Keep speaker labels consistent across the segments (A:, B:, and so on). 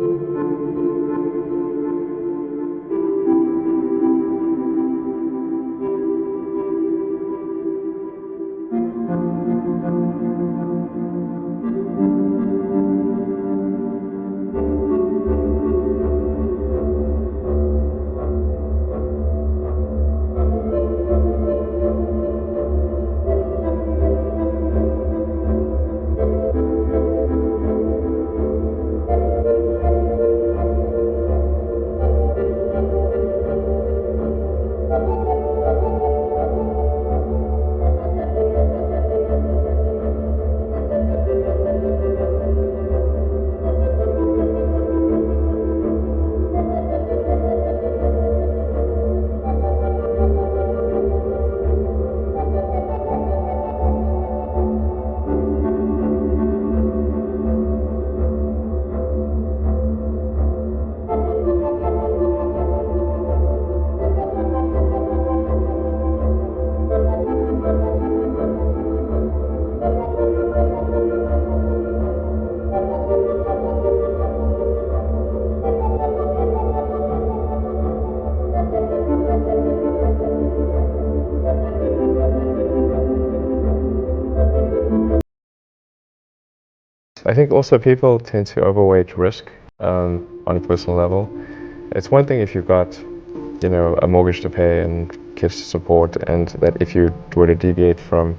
A: I think also people tend to overweight risk on a personal level. It's one thing if you've got, a mortgage to pay and kids to support, and that if you were to deviate from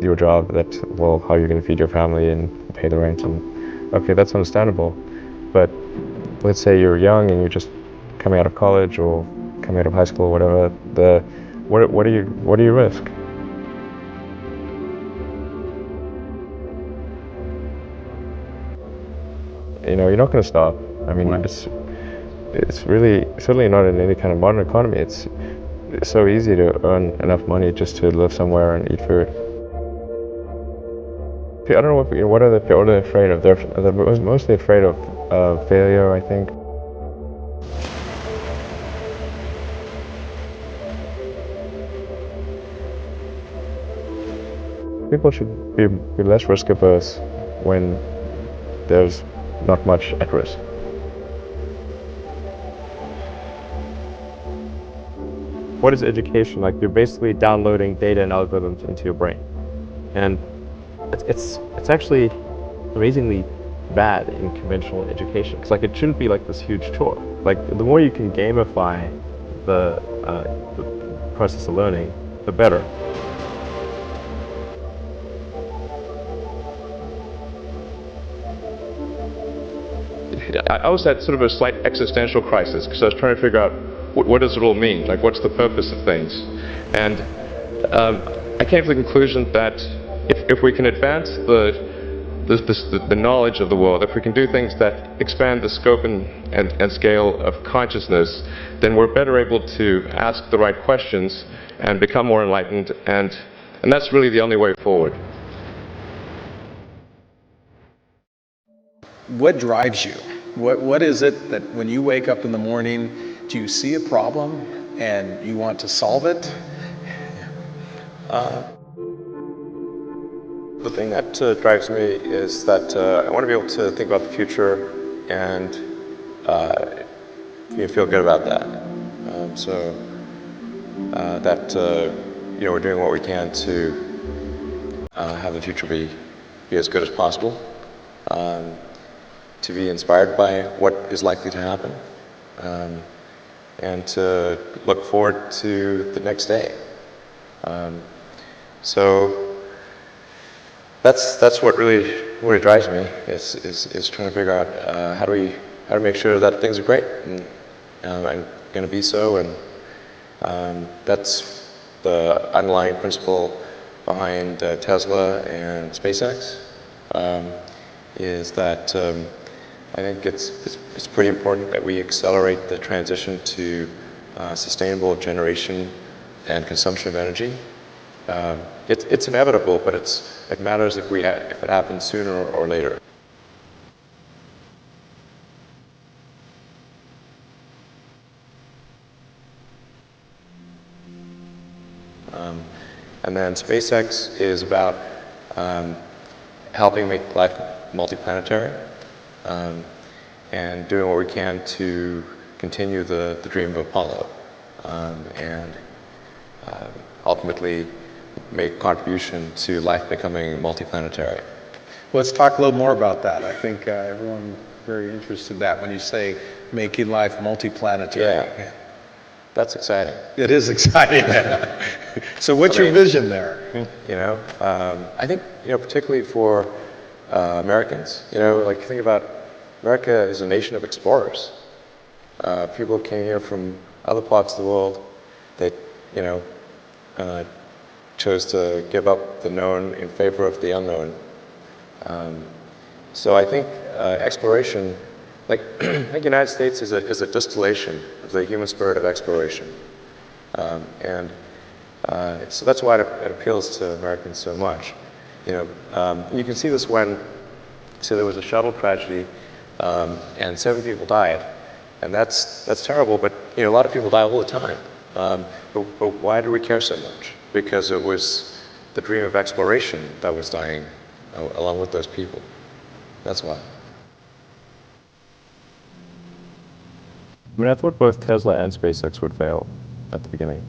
A: your job, that, well, how you're going to feed your family and pay the rent, and okay, that's understandable. But let's say you're young and you're just coming out of college or coming out of high school or whatever. What do you risk? You're not going to stop. I mean,
B: Right.
A: it's really certainly not in any kind of modern economy. It's so easy to earn enough money just to live somewhere and eat food. I don't know what are they afraid of? They're mostly afraid of failure, I think. People should be less risk averse when there's not much at risk.
B: What is education? Like, you're basically downloading data and algorithms into your brain. And it's actually amazingly bad in conventional education. Because it shouldn't be like this huge chore. The more you can gamify the process of learning, the better.
C: I was at sort of a slight existential crisis because I was trying to figure out what does it all mean? What's the purpose of things? And I came to the conclusion that if we can advance the knowledge of the world, if we can do things that expand the scope and scale of consciousness, then we're better able to ask the right questions and become more enlightened, and that's really the only way forward.
D: What drives you? What is it that when you wake up in the morning, do you see a problem and you want to solve it?
E: The thing that drives me is that I want to be able to think about the future and feel good about that. That we're doing what we can to have the future be as good as possible. To be inspired by what is likely to happen, and to look forward to the next day. So that's what really drives me is trying to figure out how do we make sure that things are great and going to be so, and that's the underlying principle behind Tesla and SpaceX. Is that I think it's pretty important that we accelerate the transition to sustainable generation and consumption of energy. It's inevitable, but it matters if it happens sooner or later. And then SpaceX is about helping make life multiplanetary. and doing what we can to continue the dream of Apollo, and ultimately make contribution to life becoming multiplanetary.
D: Let's talk a little more about that. I think everyone's very interested in that when you say making life multiplanetary.
E: Yeah, that's exciting.
D: It is exciting. So what's your vision there?
E: You know, I think, you know, particularly for Americans, you know, like think about America is a nation of explorers. People came here from other parts of the world. They, you know, chose to give up the known in favor of the unknown. So I think exploration, like I think the United States is a distillation of the human spirit of exploration, and so that's why it appeals to Americans so much. You know, you can see this when, so there was a shuttle tragedy, and 7 people died, and that's terrible. But you know, a lot of people die all the time. But why do we care so much? Because it was the dream of exploration that was dying along with those people. That's why.
B: I mean, I thought both Tesla and SpaceX would fail at the beginning.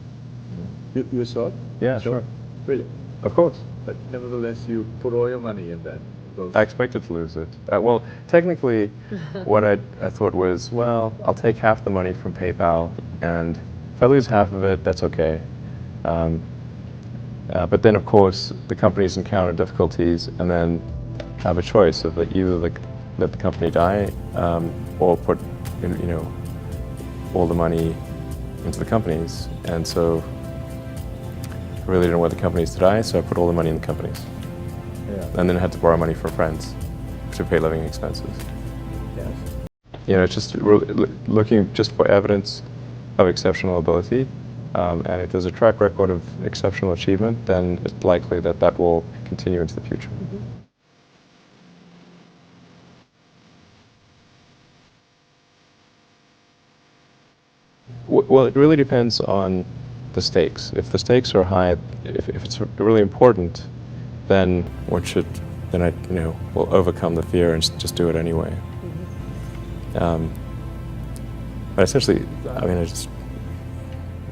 F: You thought?
B: Yeah, sure.
F: Really?
B: Of course.
F: But nevertheless, you put all your money in that.
B: I expected to lose it. Well, technically, what I thought was, well, I'll take half the money from PayPal, and if I lose half of it, that's okay. But then, of course, the companies encounter difficulties, and then have a choice of either let the company die, or put, you know, all the money into the companies. And so I really didn't want the companies to die, so I put all the money in the companies.
F: Yeah.
B: And then I had to borrow money from friends to pay living expenses.
F: Yes.
B: You know, it's just looking just for evidence of exceptional ability, and if there's a track record of exceptional achievement, then it's likely that that will continue into the future. Well, it really depends on the stakes. If the stakes are high, if it's really important, then I, you know, will overcome the fear and just do it anyway. But essentially, I mean, I just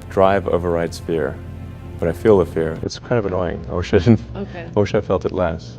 B: drive overrides fear, but I feel the fear. It's kind of annoying. I wish I didn't.
G: Okay.
B: I wish I felt it less.